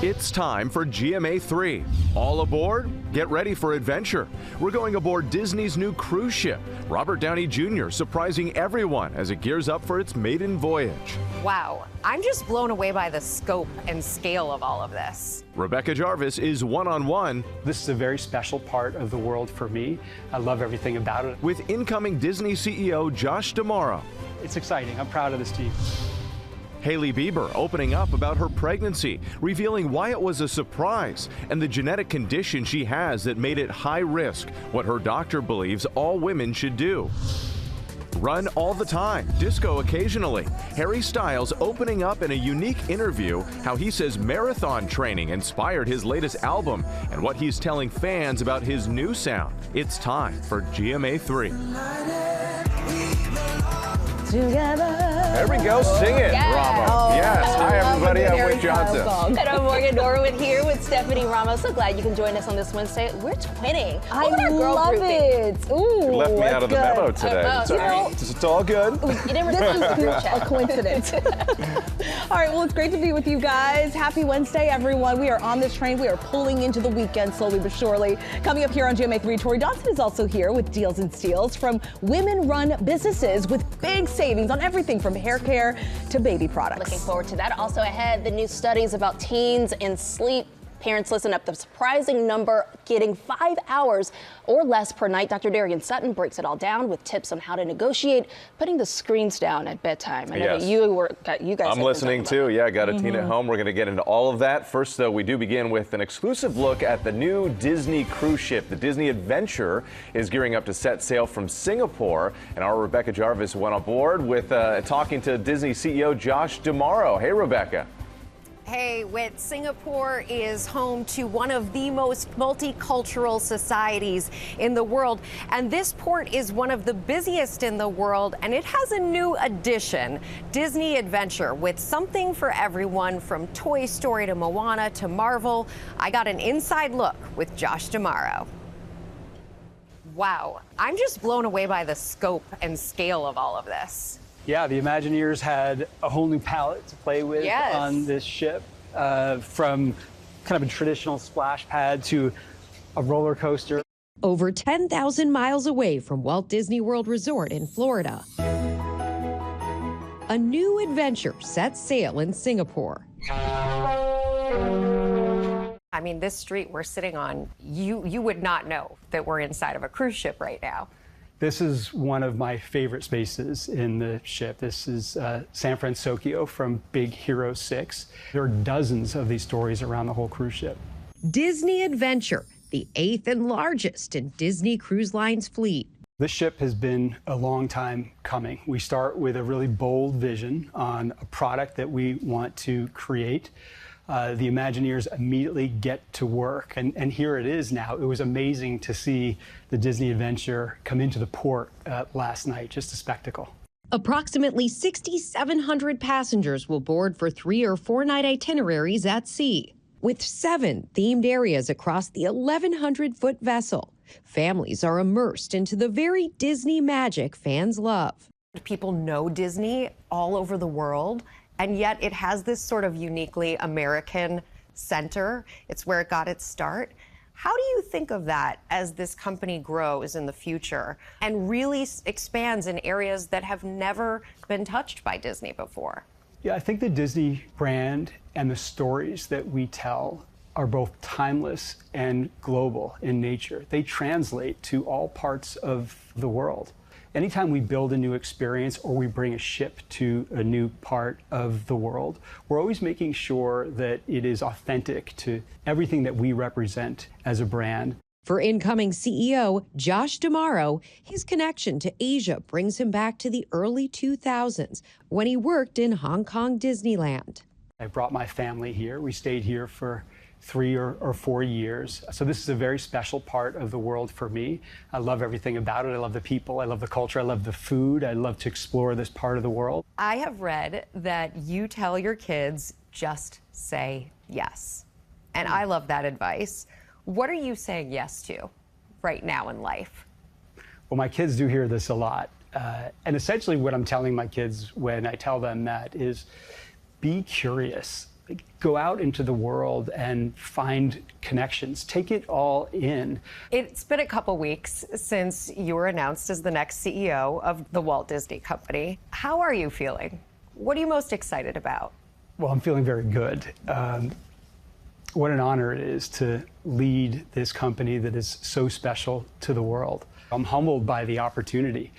It's time for GMA3. All aboard? Get ready for adventure. We're going aboard Disney's new cruise ship. Robert Downey Jr. surprising everyone as it gears up for its maiden voyage. Wow, I'm just blown away by the scope and scale of all of this. Rebecca Jarvis is one-on-one. This is a very special part of the world for me. I love everything about it. With incoming Disney CEO Josh D'Amaro. It's exciting. I'm proud of this team. Hailey Bieber opening up about her pregnancy, revealing why it was a surprise and the genetic condition she has that made it high risk, what her doctor believes all women should do. Run all the time, disco occasionally. Harry Styles opening up in a unique interview how he says marathon training inspired his latest album and what he's telling fans about his new sound. It's time for GMA3. Together. There we go, sing it, Yes. Ramos. Oh, Yes, hi everybody, I'm Harry Wade Johnson. Styles And I'm Morgan Norwood here with Stephanie Ramos. So glad you can join us on this Wednesday. We're twinning. I Look at our girl love grouping. it. Ooh, You left me out of the that's memo good. today. Oh, It's all right. It's all good. You didn't respond to the group A chat. coincidence. All right, well, it's great to be with you guys. Happy Wednesday, everyone. We are on this train. We are pulling into the weekend slowly but surely. Coming up here on GMA3, Tori Dawson is also here with Deals and Steals from women-run businesses with big savings on everything from hair care to baby products. Looking forward to that. Also ahead, the new studies about teens and sleep. Parents, listen up. The surprising number getting 5 hours or less per night. Dr. Darian Sutton breaks it all down with tips on how to negotiate putting the screens down at bedtime. I know Yes. that you guys. I'm listening too. Yeah, got a teen at home. We're going to get into all of that. First, though, we do begin with an exclusive look at the new Disney cruise ship. The Disney Adventure is gearing up to set sail from Singapore, and our Rebecca Jarvis went on board with talking to Disney CEO Josh D'Amaro. Hey, Rebecca. Hey, Whit, Singapore is home to one of the most multicultural societies in the world, and this port is one of the busiest in the world, and it has a new addition, Disney Adventure, with something for everyone from Toy Story to Moana to Marvel. I got an inside look with Josh D'Amaro. Wow, I'm just blown away by the scope and scale of all of this. Yeah, the Imagineers had a whole new palette to play with Yes. on this ship, from kind of a traditional splash pad to a roller coaster. Over 10,000 miles away from Walt Disney World Resort in Florida, a new adventure sets sail in Singapore. I mean, this street we're sitting on, you would not know that we're inside of a cruise ship right now. This is one of my favorite spaces in the ship. This is San Francisco from Big Hero 6. There are dozens of these stories around the whole cruise ship. Disney Adventure, the 8th and largest in Disney Cruise Line's fleet. This ship has been a long time coming. We start with a really bold vision on a product that we want to create. The Imagineers immediately get to work, and here it is now. It was amazing to see the Disney Adventure come into the port last night, just a spectacle. Approximately 6,700 passengers will board for 3 or 4 night itineraries at sea, with 7 themed areas across the 1,100-foot vessel. Families are immersed into the very Disney magic fans love. People know Disney all over the world, and yet it has this sort of uniquely American center. It's where it got its start. How do you think of that as this company grows in the future and really expands in areas that have never been touched by Disney before? Yeah, I think the Disney brand and the stories that we tell are both timeless and global in nature. They translate to all parts of the world. Anytime we build a new experience or we bring a ship to a new part of the world, we're always making sure that it is authentic to everything that we represent as a brand. For incoming CEO Josh D'Amaro, his connection to Asia brings him back to the early 2000s when he worked in Hong Kong Disneyland. I brought my family here. We stayed here for 3 or 4 years. So this is a very special part of the world for me. I love everything about it. I love the people. I love the culture. I love the food. I love to explore this part of the world. I have read that you tell your kids, just say yes. And I love that advice. What are you saying yes to right now in life? Well, my kids do hear this a lot. And essentially what I'm telling my kids when I tell them that is be curious Go out into the world and find connections. Take it all in. It's been a couple weeks since you were announced as the next CEO of the Walt Disney Company. How are you feeling? What are you most excited about? Well, I'm feeling very good. What an honor it is to lead this company that is so special to the world. I'm humbled by the opportunity.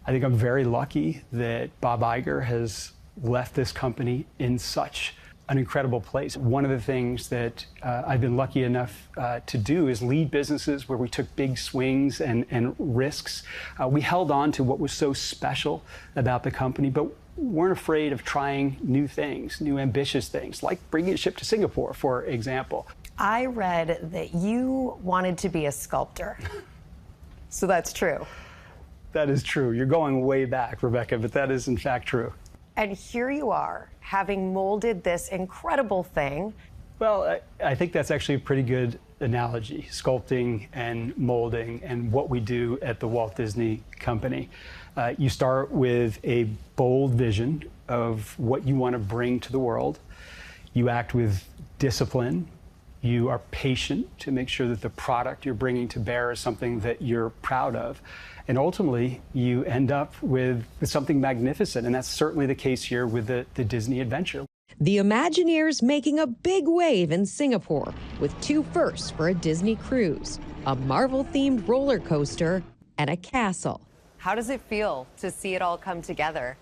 I think I'm very lucky that Bob Iger has left this company in such an incredible place. One of the things that I've been lucky enough to do is lead businesses where we took big swings and risks. We held on to what was so special about the company, but weren't afraid of trying new things, new ambitious things, like bringing a ship to Singapore, for example. I read that you wanted to be a sculptor. So that's true. That is true. You're going way back, Rebecca, but that is in fact true. And here you are, having molded this incredible thing. Well, I think that's actually a pretty good analogy, sculpting and molding and what we do at the Walt Disney Company. You start with a bold vision of what you want to bring to the world. You act with discipline. You are patient to make sure that the product you're bringing to bear is something that you're proud of. And ultimately, you end up with something magnificent. And that's certainly the case here with the Disney Adventure. The Imagineers making a big wave in Singapore with 2 firsts for a Disney cruise, a Marvel-themed roller coaster, and a castle. How does it feel to see it all come together?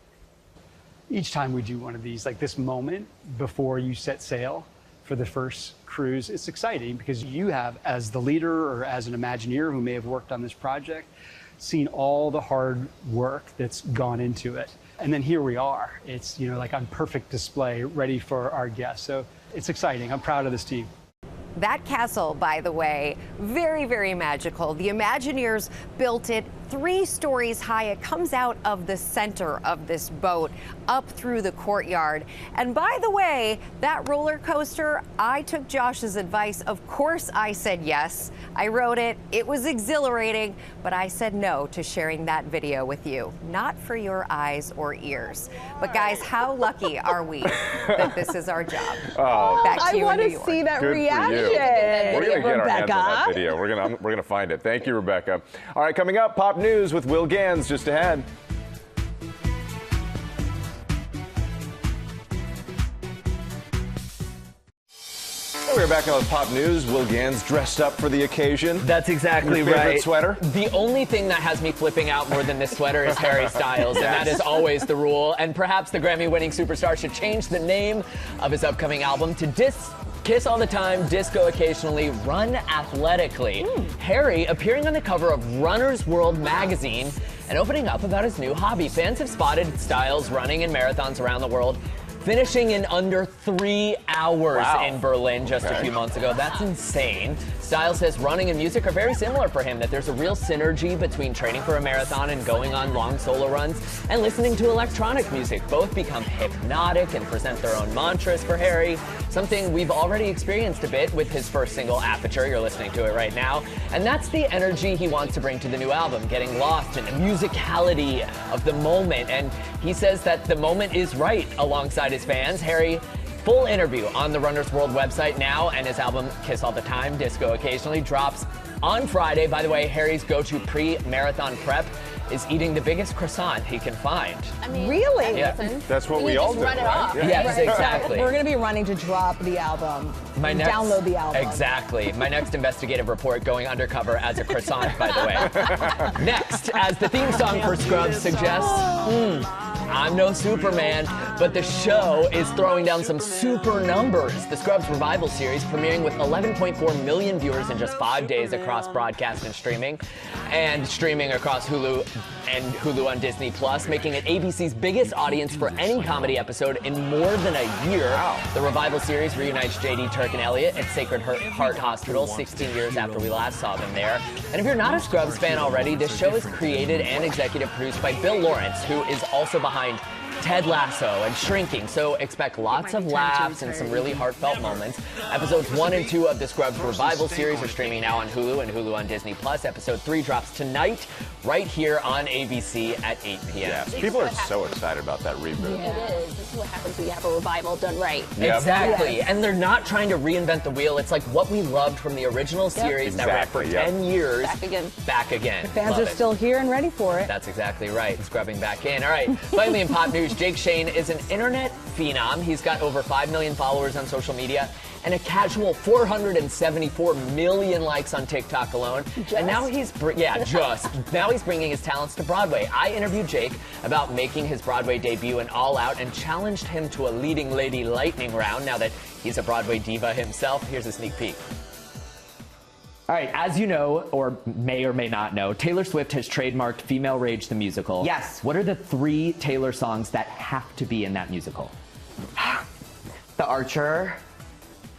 Each time we do one of these, like this moment before you set sail for the first cruise, it's exciting because you have, as the leader or as an Imagineer who may have worked on this project, seen all the hard work that's gone into it. And then here we are. It's, like on perfect display, ready for our guests. So it's exciting. I'm proud of this team. That castle, by the way, very, very magical. The Imagineers built it 3 stories high. It comes out of the center of this boat up through the courtyard. And by the way, that roller coaster, I took Josh's advice. Of course, I said yes. I rode it. It was exhilarating, but I said no to sharing that video with you. Not for your eyes or ears. But guys, how lucky are we that this is our job? Back to you in New York. I want to see that Good reaction. We're going to get our hands Rebecca. on that video. We're going to find it. Thank you, Rebecca. All right, coming up, Pop News with Will Gans just ahead. We're back on with Pop News. Will Gans dressed up for the occasion. That's exactly Your favorite right. Sweater? The only thing that has me flipping out more than this sweater is Harry Styles, and that is always the rule. And perhaps the Grammy-winning superstar should change the name of his upcoming album to Kiss All the Time, Disco Occasionally, Run Athletically. Harry appearing on the cover of Runner's World magazine and opening up about his new hobby. Fans have spotted Styles running in marathons around the world, finishing in under 3 hours in Berlin just a few months ago. That's insane. Styles says running and music are very similar for him, that there's a real synergy between training for a marathon and going on long solo runs and listening to electronic music. Both become hypnotic and present their own mantras for Harry, something we've already experienced a bit with his first single, Aperture. You're listening to it right now. And that's the energy he wants to bring to the new album, getting lost in the musicality of the moment. And he says that the moment is right alongside his fans. Harry, full interview on the Runner's World website now, and his album Kiss All the Time, Disco Occasionally drops on Friday. By the way, Harry's go-to pre-marathon prep is eating the biggest croissant he can find. I mean, Really? Yeah. That's what we all do, run it right? off. Yeah. Yes, exactly. We're going to be running to drop the album. Download the album. Exactly. My next investigative report going undercover as a croissant, by the way. Next, as the theme song for Scrubs suggests, I'm no Superman, but the show is throwing down some super numbers. The Scrubs revival series premiering with 11.4 million viewers in just 5 days across broadcast and streaming across Hulu and Hulu on Disney Plus, making it ABC's biggest audience for any comedy episode in more than a year. The revival series reunites JD, Turk, and Elliot at Sacred Heart Hospital 16 years after we last saw them there. And if you're not a Scrubs fan already, this show is created and executive produced by Bill Lawrence, who is also behind Ted Lasso and Shrinking, so expect lots of laughs and some really heartfelt moments. Episodes 1 and 2 of the Scrubs revival series are streaming now on Hulu and Hulu on Disney+. Episode 3 drops tonight, right here on ABC at 8 p.m. Yes, people are so excited about that reboot. It is. This is what happens when you have a revival done right. Yep. Exactly, and they're not trying to reinvent the wheel. It's like what we loved from the original series that ran for 10 years. Back again. Fans Love are it. still here and ready for it. That's exactly right. Scrubbing back in. All right. Finally, in pop news, Jake Shane is an internet phenom. He's got over 5 million followers on social media and a casual 474 million likes on TikTok alone. And now he's now he's bringing his talents to Broadway. I interviewed Jake about making his Broadway debut in All Out and challenged him to a leading lady lightning round now that he's a Broadway diva himself. Here's a sneak peek. All right, as you know, or may not know, Taylor Swift has trademarked Female Rage the musical. Yes. What are the 3 Taylor songs that have to be in that musical? The Archer,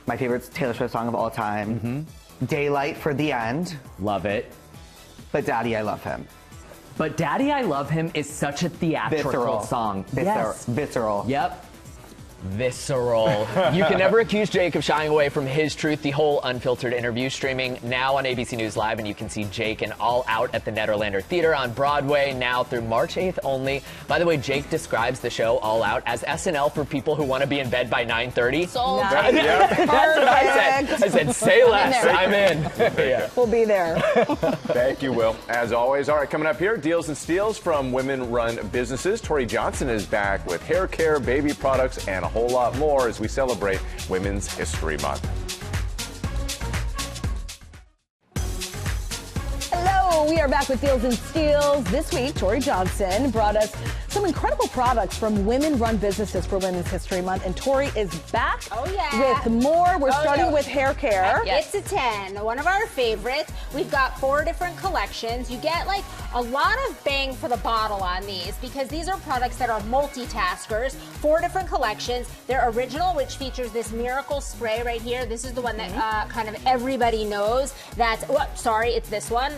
my favorite Taylor Swift song of all time. Daylight for the end. Love it. But Daddy, I Love Him. But Daddy, I Love Him is such a theatrical song. Yes. Visceral. Yep. Visceral. You can never accuse Jake of shying away from his truth. The whole unfiltered interview streaming now on ABC News Live, and you can see Jake in All Out at the Nederlander Theater on Broadway now through March 8th only. By the way, Jake describes the show All Out as SNL for people who want to be in bed by 9:30. Sold. That's what I said. I said, say less. I'm in. Yeah. We'll be there. Thank you, Will. As always. All right, coming up here, deals and steals from women-run businesses. Tori Johnson is back with hair care, baby products, and a whole lot more as we celebrate Women's History Month. Hello, we are back with Deals and Steals. This week, Tori Johnson brought us some incredible products from women-run businesses for Women's History Month, and Tori is back with more. We're starting with hair care. It's a 10, one of our favorites. We've got 4 different collections. You get like a lot of bang for the bottle on these because these are products that are multitaskers. 4 different collections. They're original, which features this miracle spray right here. This is the one that kind of everybody knows. That's, it's this one.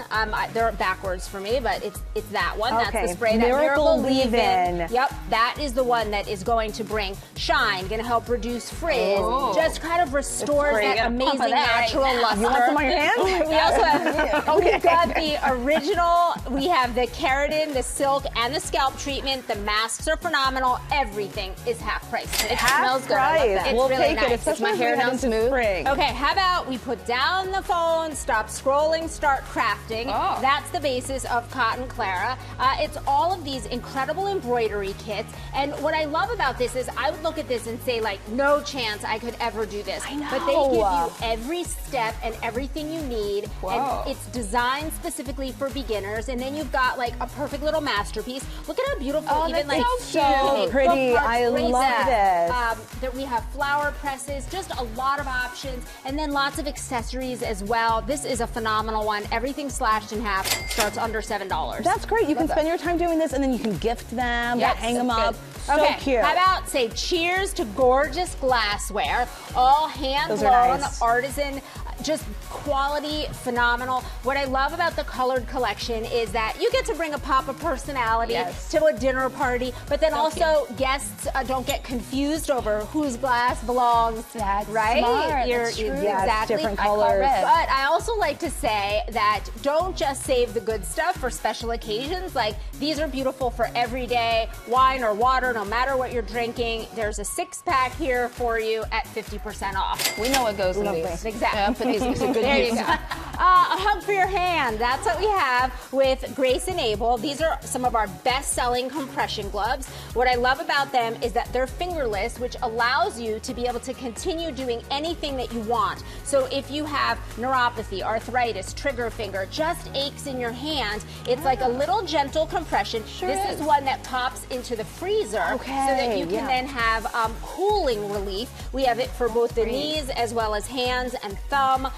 They're backwards for me, but it's that one. Okay. That's the spray. Miracle Leave-In. Yep, that is the one that is going to bring shine, going to help reduce frizz, just kind of restores that amazing natural luster. You want some on your hands? We also have, we've got the original, we have the keratin, the silk, and the scalp treatment. The masks are phenomenal. Everything is half price. It smells good. I love that. We'll it's really take nice. it, especially my hair now smooth. Okay, how about we put down the phone, stop scrolling, start crafting. That's the basis of Cotton Clara. It's all of these incredible embroidery kits. And what I love about this is I would look at this and say, like, no chance I could ever do this. I know. But they give you every step and everything you need. And it's designed specifically for beginners. And then you've got like a perfect little masterpiece. Look at how beautiful, even like so pretty. I love this. That we have flower presses, just a lot of options, and then lots of accessories as well. This is a phenomenal one. Everything slashed in half, starts under $7. That's great. You can spend your time doing this, and then you can gift them, hang them up. So okay, cute. how about say cheers to gorgeous glassware, all hand-blown, artisan, just quality, phenomenal. What I love about the colored collection is that you get to bring a pop of personality to a dinner party, but then also guests don't get confused over whose glass belongs. That's right. Smart. You're, That's true. Exactly. Different colors. But I also like to say that don't just save the good stuff for special occasions. Like these are beautiful for everyday wine or water, no matter what you're drinking. There's a 6-pack here for you at 50% off. We know what goes in these. Exactly. These are good there use. you go. A hug for your hand. That's what we have with Grace and Abel. These are some of our best-selling compression gloves. What I love about them is that they're fingerless, which allows you to be able to continue doing anything that you want. So if you have neuropathy, arthritis, trigger finger, just aches in your hand, it's like a little gentle compression. This is one that pops into the freezer so that you can then have cooling relief. We have it for both the knees as well as hands and thumb.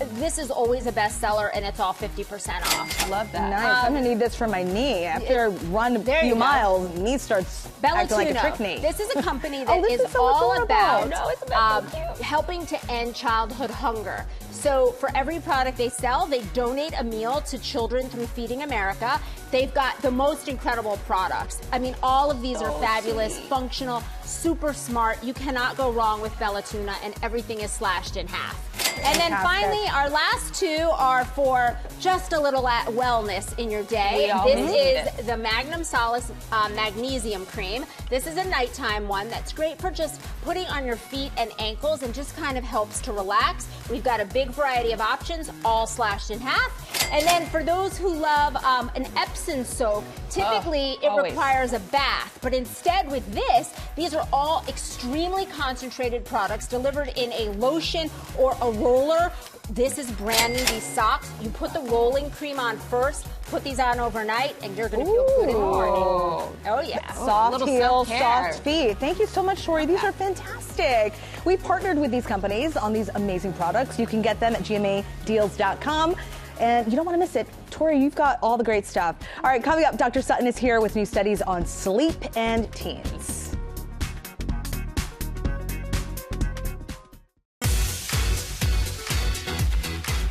this is always a bestseller, and it's all 50% off. Love that. Nice. I'm gonna need this for my knee. After I run a few miles, knee starts acting like a trick knee. This is a company that this is so all about it's helping to end childhood hunger. So for every product they sell, they donate a meal to children through Feeding America. They've got the most incredible products. I mean, all of these are fabulous, functional, super smart. You cannot go wrong with Bella Tuna, and everything is slashed in half. And then finally, our last two are for just a little wellness in your day. This is the Magnum Solace Magnesium Cream. This is a nighttime one that's great for just putting on your feet and ankles and just kind of helps to relax. We've got a big variety of options, all slashed in half. And then for those who love an Epsom soap, typically it requires a bath. But instead with this, these are all extremely concentrated products delivered in a lotion or a roller. This is brand new, these socks. You put the rolling cream on first, put these on overnight, and you're gonna feel good in the morning. Oh yeah. Soft heels, soft feet. Thank you so much, Tori. These are fantastic. We partnered with these companies on these amazing products. You can get them at GMAdeals.com. And you don't want to miss it. Tori, you've got all the great stuff. All right, coming up, Dr. Sutton is here with new studies on sleep and teens.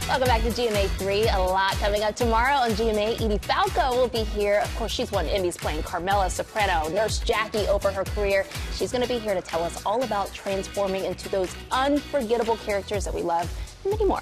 Welcome back to GMA3. A lot coming up tomorrow on GMA. Edie Falco will be here. Of course, she's won Emmys playing Carmela Soprano, Nurse Jackie over her career. She's going to be here to tell us all about transforming into those unforgettable characters that we love, and many more.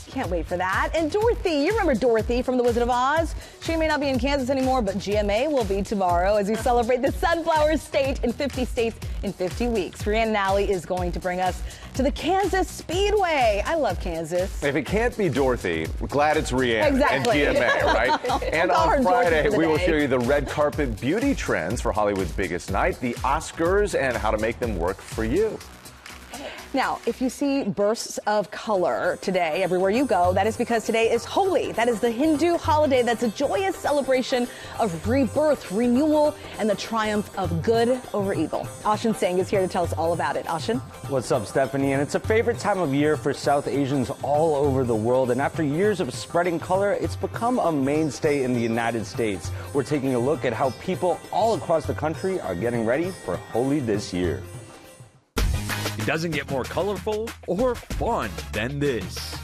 Can't wait for that. And Dorothy, you remember Dorothy from The Wizard of Oz? She may not be in Kansas anymore, but GMA will be tomorrow as we celebrate the Sunflower State in 50 states in 50 weeks. Rhiannon Alley is going to bring us to the Kansas Speedway. I love Kansas. If it can't be Dorothy, we're glad it's Rhiannon and GMA, right? And I'll call her on Friday, Dorothy for the we will day. show you the red carpet beauty trends for Hollywood's biggest night, the Oscars, and how to make them work for you. Now, if you see bursts of color today everywhere you go, that is because today is Holi. That is the Hindu holiday that's a joyous celebration of rebirth, renewal, and the triumph of good over evil. Ashin Singh is here to tell us all about it. Ashin? What's up, Stephanie? And it's a favorite time of year for South Asians all over the world. And after years of spreading color, it's become a mainstay in the United States. We're taking a look at how people all across the country are getting ready for Holi this year. It doesn't get more colorful or fun than this.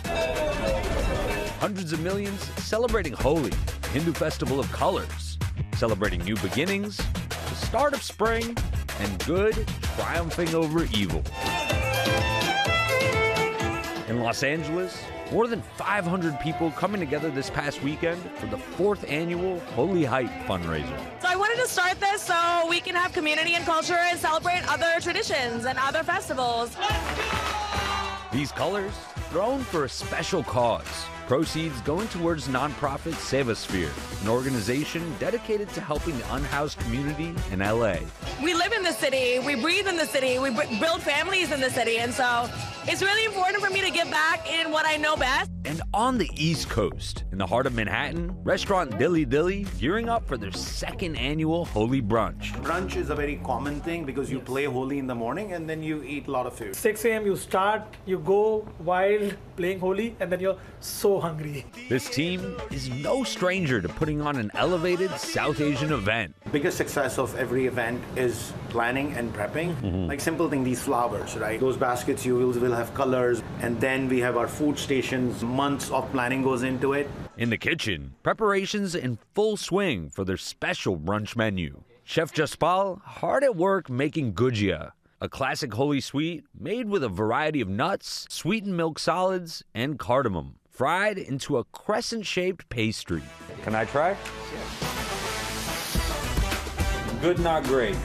Hundreds of millions celebrating Holi, the Hindu festival of colors, celebrating new beginnings, the start of spring, and good triumphing over evil. In Los Angeles, more than 500 people coming together this past weekend for the 4th annual Holi Hype fundraiser. So I wanted to start this so we can have community and culture and celebrate other traditions and other festivals. These colors, thrown for a special cause. Proceeds going towards nonprofit Sevasphere, an organization dedicated to helping the unhoused community in LA. We live in the city, we breathe in the city, we build families in the city, and so it's really important for me to give back in what I know best. And on the East Coast, in the heart of Manhattan, restaurant Dilly Dilly gearing up for their 2nd annual Holi brunch. Brunch is a very common thing because you play Holi in the morning and then you eat a lot of food. 6 a.m. you start, you go wild playing Holi, and then you're so hungry. This team is no stranger to putting on an elevated South Asian event. Biggest success of every event is planning and prepping. Like simple thing, these flowers, right? Those baskets you will have colors, and then we have our food stations. Months of planning goes into it. In the kitchen, preparations in full swing for their special brunch menu. Chef Jaspal hard at work making gujia, a classic Holi sweet made with a variety of nuts, sweetened milk solids, and cardamom, fried into a crescent-shaped pastry. Can I try? Good, not great.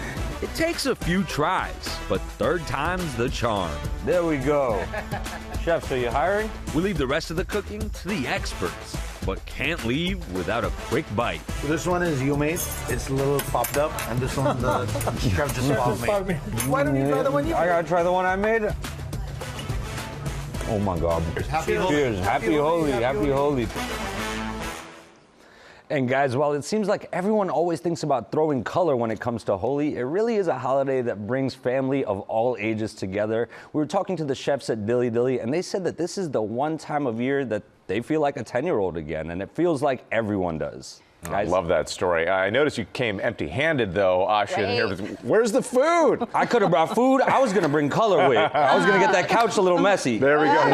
It takes a few tries, but 3rd time's the charm. There we go. Chef, so you hiring? We leave the rest of the cooking to the experts, but can't leave without a quick bite. So this one is you made. It's a little popped up, and this one the chef just made. Why don't you try the one you made? I gotta try the one I made. Oh my God. Happy Holi. Cheers. Happy Holi. Happy Holi. And guys, while it seems like everyone always thinks about throwing color when it comes to Holi, it really is a holiday that brings family of all ages together. We were talking to the chefs at Dilly Dilly, and they said that this is the one time of year that they feel like a 10-year-old again, and it feels like everyone does. I love that story. I noticed you came empty-handed, though, Asha. Right. Here. Where's the food? I could have brought food. I was going to bring color with. I was going to get that couch a little messy. There we go.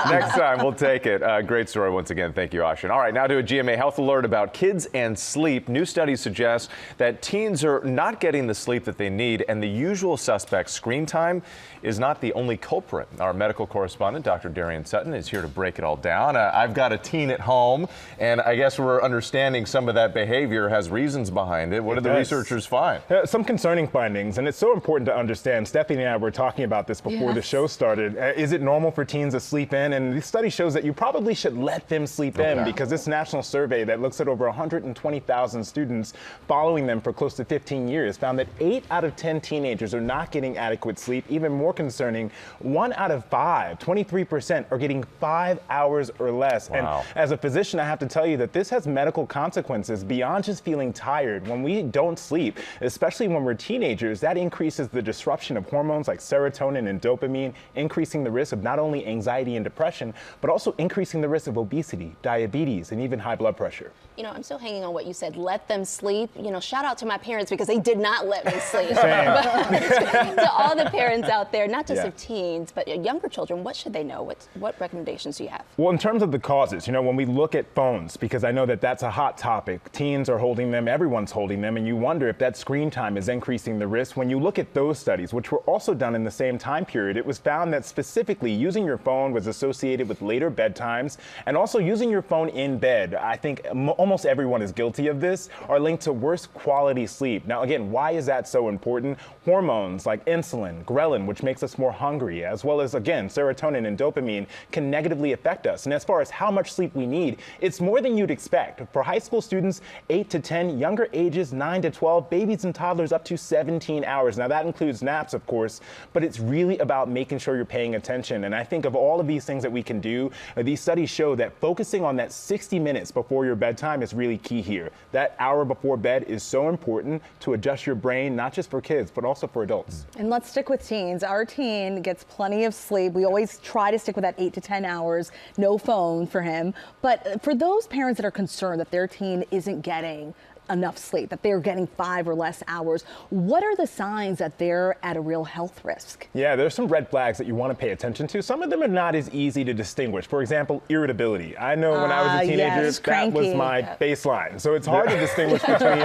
Next time, we'll take it. Great story once again. Thank you, Asha. All right, now to a GMA health alert about kids and sleep. New studies suggest that teens are not getting the sleep that they need, and the usual suspect, screen time, is not the only culprit. Our medical correspondent, Dr. Darian Sutton, is here to break it all down. I've got a teen at home, and I guess we're understanding some of that behavior has reasons behind it. What did the researchers find? Some concerning findings, and it's so important to understand. Stephanie and I were talking about this before the show started. Is it normal for teens to sleep in? And this study shows that you probably should let them sleep in, because this national survey that looks at over 120,000 students following them for close to 15 years found that 8 out of 10 teenagers are not getting adequate sleep. Even more concerning, 1 out of 5, 23%, are getting 5 hours or less. And as a physician, I have to tell you that this has medical consequences beyond just feeling tired. When we don't sleep, especially when we're teenagers, that increases the disruption of hormones like serotonin and dopamine, increasing the risk of not only anxiety and depression, but also increasing the risk of obesity, diabetes, and even high blood pressure. You know, I'm still hanging on what you said, let them sleep. You know, shout out to my parents because they did not let me sleep. To all the parents out there, not just of teens, but younger children, what should they know? What recommendations do you have? Well, in terms of the causes, you know, when we look at phones, because I know that that's a hot topic, teens are holding them, everyone's holding them, and you wonder if that screen time is increasing the risk. When you look at those studies, which were also done in the same time period, it was found that specifically using your phone was associated with later bedtimes, and also using your phone in bed, I think almost everyone is guilty of this, are linked to worse quality sleep. Now, again, why is that so important? Hormones like insulin, ghrelin, which makes us more hungry, as well as, again, serotonin and dopamine can negatively affect us. And as far as how much sleep we need, it's more than you'd expect. For high school students, 8 to 10, younger ages, 9 to 12, babies and toddlers up to 17 hours. Now, that includes naps, of course, but it's really about making sure you're paying attention. And I think of all of these things that we can do, these studies show that focusing on that 60 minutes before your bedtime is really key here. That hour before bed is so important to adjust your brain, not just for kids, but also for adults. And let's stick with teens. Our teen gets plenty of sleep. We always try to stick with that 8 to 10 hours, no phone for him. But for those parents that are concerned that their teen isn't getting enough sleep, that they're getting 5 or less hours, what are the signs that they're at a real health risk? Yeah, there's some red flags that you want to pay attention to. Some of them are not as easy to distinguish. For example, irritability. I know when I was a teenager, that was my baseline. So it's hard to distinguish between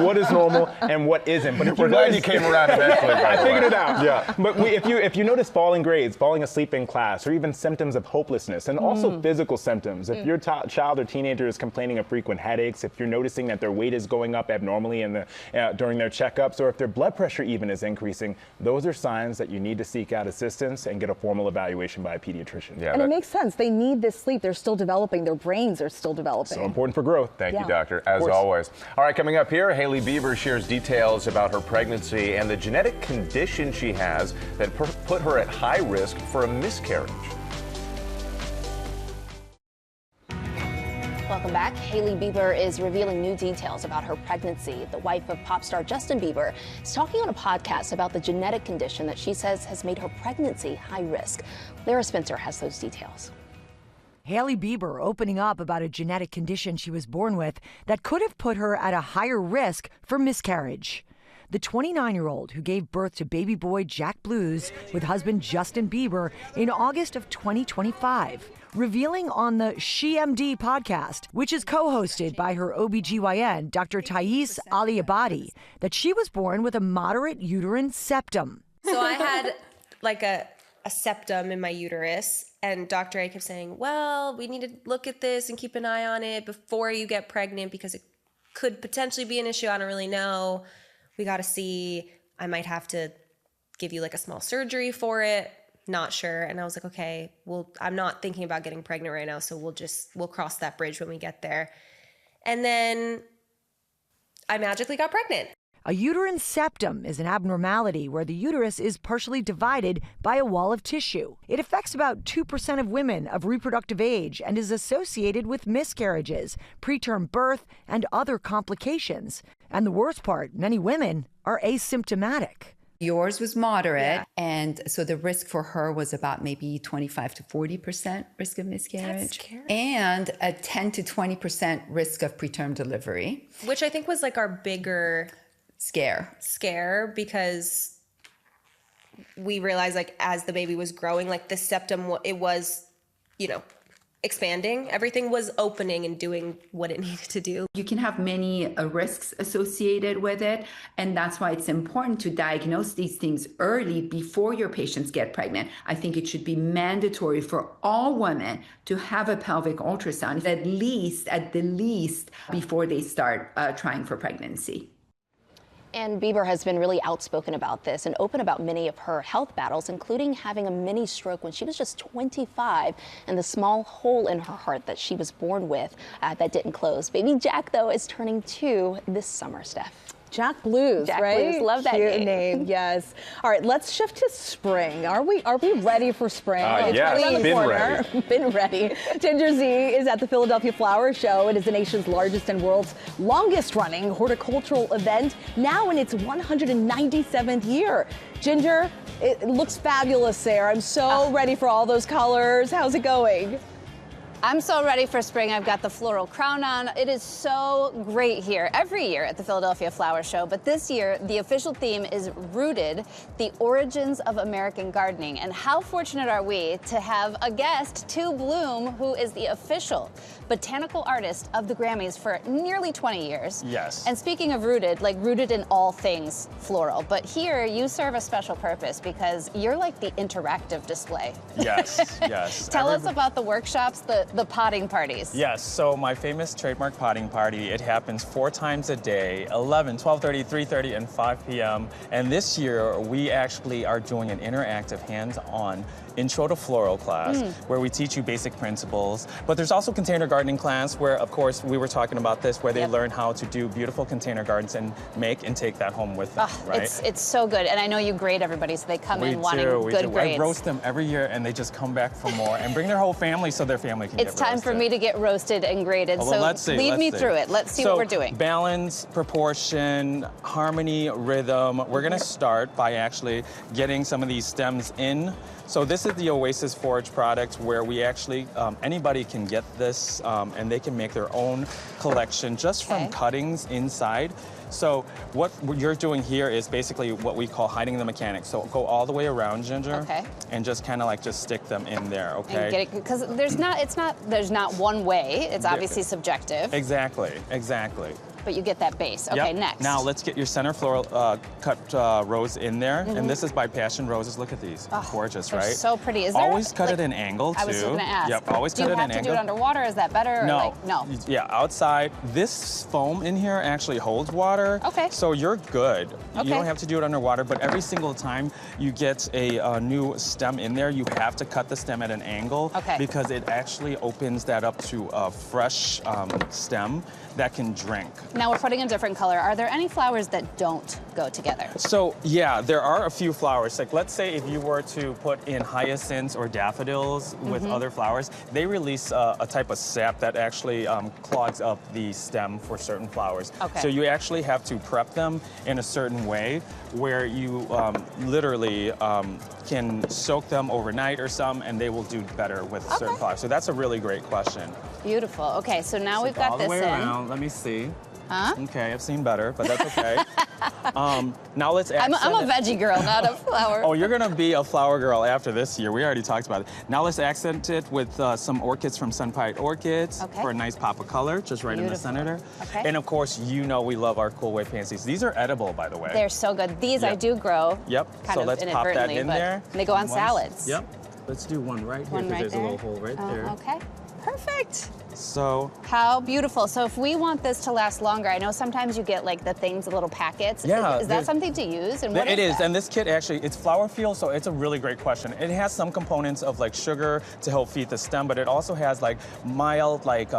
what is normal and what isn't. But if we're glad you came around eventually. I figured it out. Yeah. But if you notice falling grades, falling asleep in class, or even symptoms of hopelessness, and also physical symptoms, if your child or teenager is complaining of frequent headaches, if you're noticing that their weight is going up abnormally during their checkups, or if their blood pressure even is increasing, those are signs that you need to seek out assistance and get a formal evaluation by a pediatrician. Yeah, and it makes sense. They need this sleep. They're still developing. Their brains are still developing. So important for growth. Thank you, doctor, as always. All right, coming up here, Hailey Bieber shares details about her pregnancy and the genetic condition she has that put her at high risk for a miscarriage. Welcome back. Hailey Bieber is revealing new details about her pregnancy. The wife of pop star Justin Bieber is talking on a podcast about the genetic condition that she says has made her pregnancy high risk. Lara Spencer has those details. Hailey Bieber opening up about a genetic condition she was born with that could have put her at a higher risk for miscarriage. The 29-year-old who gave birth to baby boy Jack Blues with husband Justin Bieber in August of 2025, revealing on the SheMD podcast, which is co-hosted by her OBGYN, Dr. Thais Ali-Abadi, that she was born with a moderate uterine septum. So I had like a septum in my uterus, and Dr. A kept saying, well, we need to look at this and keep an eye on it before you get pregnant because it could potentially be an issue. I don't really know. We got to see. I might have to give you like a small surgery for it. Not sure. And I was like, okay, well, I'm not thinking about getting pregnant right now, so we'll cross that bridge when we get there. And then I magically got pregnant. A uterine septum is an abnormality where the uterus is partially divided by a wall of tissue. It affects about 2% of women of reproductive age and is associated with miscarriages, preterm birth, and other complications. And the worst part, many women are asymptomatic. Yours was moderate, and so the risk for her was about maybe 25 to 40% risk of miscarriage, and a 10 to 20% risk of preterm delivery. Which I think was like our bigger scare because we realized like as the baby was growing, like the septum, it was, expanding. Everything was opening and doing what it needed to do. You can have many risks associated with it, and that's why it's important to diagnose these things early before your patients get pregnant. I think it should be mandatory for all women to have a pelvic ultrasound at the least before they start trying for pregnancy. And Bieber has been really outspoken about this and open about many of her health battles, including having a mini stroke when she was just 25 and the small hole in her heart that she was born with that didn't close. Baby Jack, though, is turning 2 this summer, Steph. Jack Blues, Jack right? Blues, love that Cute name. Yes. All right, let's shift to spring. Are we ready for spring? Yeah, been ready. Ginger Z is at the Philadelphia Flower Show. It is the nation's largest and world's longest running horticultural event, now in its 197th year. Ginger, it looks fabulous there. I'm so ready for all those colors. How's it going? I'm so ready for spring. I've got the floral crown on. It is so great here every year at the Philadelphia Flower Show, but this year the official theme is Rooted, the origins of American gardening. And how fortunate are we to have a guest, To Bloom, who is the official botanical artist of the Grammys for nearly 20 years. Yes. And speaking of rooted, like rooted in all things floral, but here you serve a special purpose because you're like the interactive display. Yes, yes. Tell us about the workshops, the potting parties. Yes, so my famous trademark potting party, it happens 4 times a day, 11, 12:30, 3:30, and 5 p.m. And this year, we actually are doing an interactive hands-on intro to floral class where we teach you basic principles. But there's also container gardening class where, of course, we were talking about this, where they learn how to do beautiful container gardens and make and take that home with them, right? It's so good. And I know you grade everybody, so they come in wanting good grades. I roast them every year, and they just come back for more and bring their whole family so their family can get roasted. It's time for me to get roasted and graded, Well, so let's see, lead me through it. Let's see what we're doing. Balance, proportion, harmony, rhythm. We're going to start by actually getting some of these stems in. So this is the Oasis Forage product where we actually, anybody can get this and they can make their own collection just from cuttings inside. So what you're doing here is basically what we call hiding the mechanics. So go all the way around, Ginger, and just kind of like just stick them in there, okay? Because there's not one way. It's obviously subjective. Exactly, exactly. But you get that base. Okay, next. Now let's get your center floral cut rose in there. And this is by Passion Roses. Look at these. Gorgeous, right? So pretty. Is there always cut it in angle, too. I was just going to ask. Yep, always cut it in angle. Do you have to do it underwater? Is that better? No. Or no. Yeah, outside. This foam in here actually holds water. Okay. So you're good. Okay. You don't have to do it underwater, but every single time you get a new stem in there, you have to cut the stem at an angle because it actually opens that up to a fresh stem that can drink. Now we're putting a different color. Are there any flowers that don't go together? So yeah, there are a few flowers. Like let's say if you were to put in hyacinths or daffodils with other flowers, they release a type of sap that actually clogs up the stem for certain flowers. Okay. So you actually have to prep them in a certain way where you literally can soak them overnight or some, and they will do better with certain flowers. So that's a really great question. Beautiful. Okay, so now we've got all the this way in. around. Let me see. Huh? Okay, I've seen better, but that's okay. Now let's accent I'm a veggie girl, not a flower. Oh, you're gonna be a flower girl after this year. We already talked about it. Now let's accent it with some orchids from Sunpied Orchids for a nice pop of color, just right in the center there. Okay. And of course, you know we love our cool white pansies. These are edible, by the way. They're so good. These I do grow. Yep. Kind So of let's pop that inadvertently, in but there. They go on salads. Yep. Let's do one right here One because right there's there. a little hole right there. Okay. Perfect. So How beautiful. So if we want this to last longer, I know sometimes you get like the things, the little packets. Yeah, Is that something to use? And what It is, that? and this kit actually, it's flower fuel, so it's a really great question. It has some components of like sugar to help feed the stem, but it also has like mild like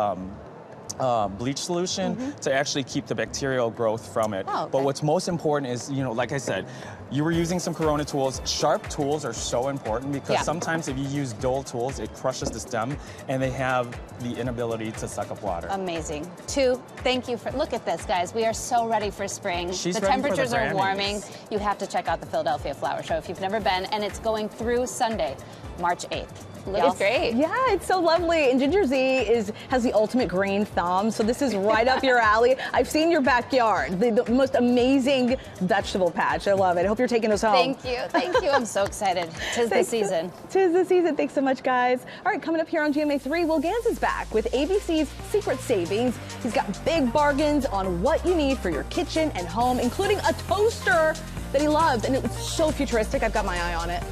bleach solution to actually keep the bacterial growth from it. Oh, okay. But what's most important is, you know, like I said, you were using some Corona tools. Sharp tools are so important because sometimes if you use dull tools, it crushes the stem and they have the inability to suck up water. Amazing. 2, thank you for, look at this, guys. We are so ready for spring. She's the ready for the temperatures are Grammys. warming. You have to check out the Philadelphia Flower Show if you've never been, and it's going through Sunday, March 8th. It's great. Yeah, it's so lovely. And Ginger Z has the ultimate green thumb, so this is right up your alley. I've seen your backyard, the most amazing vegetable patch. I love it. I hope you're taking us home. Thank you. Thank you. I'm so excited. Tis the season. Tis the season. Thanks so much, guys. All right, coming up here on GMA3, Will Gans is back with ABC's Secret Savings. He's got big bargains on what you need for your kitchen and home, including a toaster that he loves. And it's so futuristic. I've got my eye on it.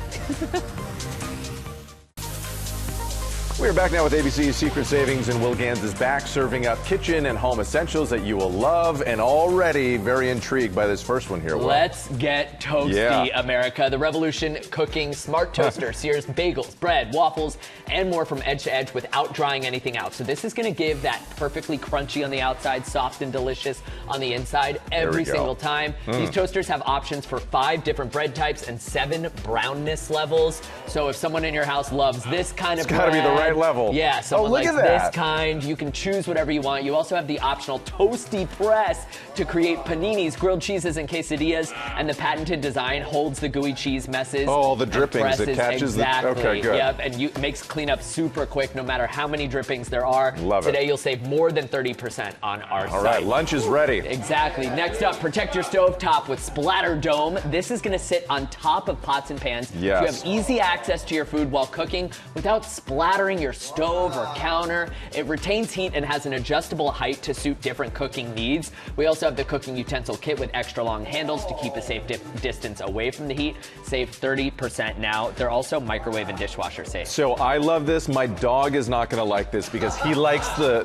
We're back now with ABC's Secret Savings, and Will Gans is back serving up kitchen and home essentials that you will love, and already very intrigued by this first one here, Will. Let's get toasty, America. The Revolution Cooking Smart Toaster sears bagels, bread, waffles, and more from edge to edge without drying anything out. So this is going to give that perfectly crunchy on the outside, soft and delicious on the inside every single time. These toasters have options for 5 different bread types and 7 brownness levels. So if someone in your house loves this kind of bread, gotta be the right level. Yeah, someone look likes at that. this kind. You can choose whatever you want. You also have the optional toasty press to create paninis, grilled cheeses, and quesadillas. And the patented design holds the gooey cheese messes. Oh, the drippings. It presses, catches exactly. the... Okay, good. Yep, and makes cleanup super quick no matter how many drippings there are. Love it. Today you'll save more than 30% on our site. All right, lunch is ready. Exactly. Next up, protect your stove top with Splatter Dome. This is going to sit on top of pots and pans. Yes. So you have easy access to your food while cooking without splattering your stove or counter. It retains heat and has an adjustable height to suit different cooking needs. We also have the cooking utensil kit with extra long handles to keep a safe distance away from the heat. Save 30% now. They're also microwave and dishwasher safe. So I love this. My dog is not going to like this because he likes the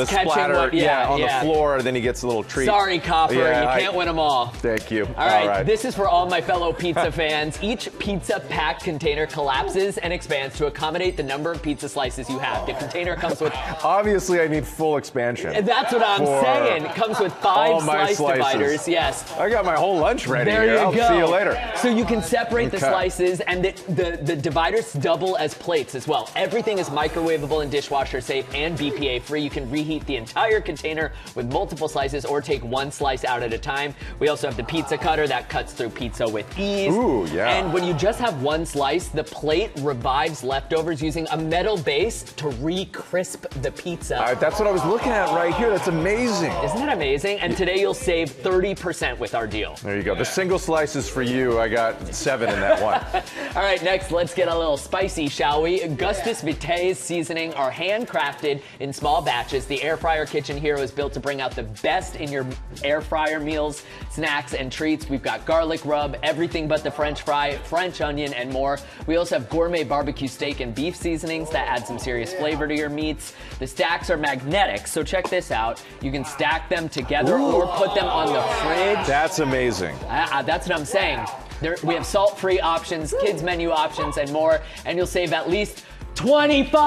splatter on the floor, and then he gets a little treat. Sorry, Copper, you can't win them all. Thank you. All right, this is for all my fellow pizza fans. Each pizza pack container collapses and expands to accommodate the number of pizza slices you have. The container comes with... Obviously, I need full expansion. That's what I'm saying. It comes with 5 slice dividers. Yes. I got my whole lunch ready. There you I'll go. see you later. So you can separate the slices, and the dividers double as plates as well. Everything is microwavable and dishwasher safe and BPA free. You can reheat the entire container with multiple slices or take 1 slice out at a time. We also have the pizza cutter that cuts through pizza with ease. Ooh, yeah. And when you just have 1 slice, the plate revives leftovers using a metal base to re-crisp the pizza. That's what I was looking at right here. That's amazing. Isn't that amazing? And today you'll save 30% with our deal. There you go. The single slice is for you. I got 7 in that one. All right, next, let's get a little spicy, shall we? Augustus Vitae's seasoning are handcrafted in small batches. The Air Fryer Kitchen Hero is built to bring out the best in your air fryer meals, snacks, and treats. We've got garlic rub, everything but the French fry, French onion, and more. We also have gourmet barbecue steak and beef seasonings that add some serious flavor to your meats. The stacks are magnetic, so check this out. You can stack them together or put them on the fridge. That's amazing. That's what I'm saying. We have salt-free options, kids menu options, and more, and you'll save at least 25%, people,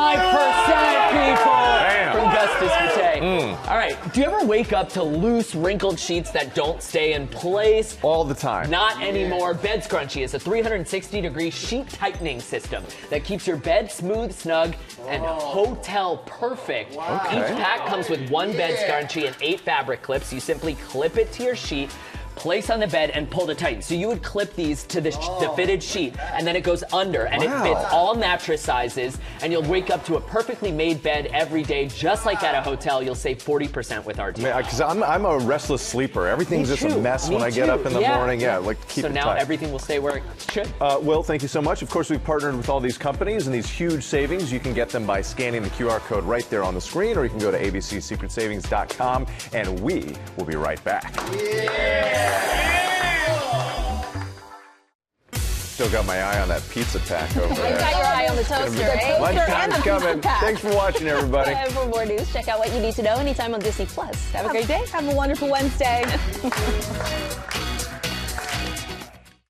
from Augustus Vitae. All right, do you ever wake up to loose, wrinkled sheets that don't stay in place? All the time. Not anymore. Bed Scrunchie is a 360-degree sheet tightening system that keeps your bed smooth, snug, and hotel perfect. Each pack comes with 1 bed scrunchie and 8 fabric clips. You simply clip it to your sheet, place on the bed, and pull to tighten. So you would clip these to the fitted sheet, and then it goes under, and it fits all mattress sizes, and you'll wake up to a perfectly made bed every day, just like at a hotel. You'll save 40% with our deal. Because I'm a restless sleeper. Everything's just a mess when I get up in the morning. Yeah, like keep so it now tight. everything will stay where it should. Will, thank you so much. Of course, we've partnered with all these companies and these huge savings. You can get them by scanning the QR code right there on the screen, or you can go to abcsecretsavings.com, and we will be right back. Still got my eye on that pizza pack over there. You've got your eye on the toaster, right? Lunchtime's coming. Thanks for watching, everybody. For more news, check out what you need to know anytime on Disney+. Have a great day. Have a wonderful Wednesday.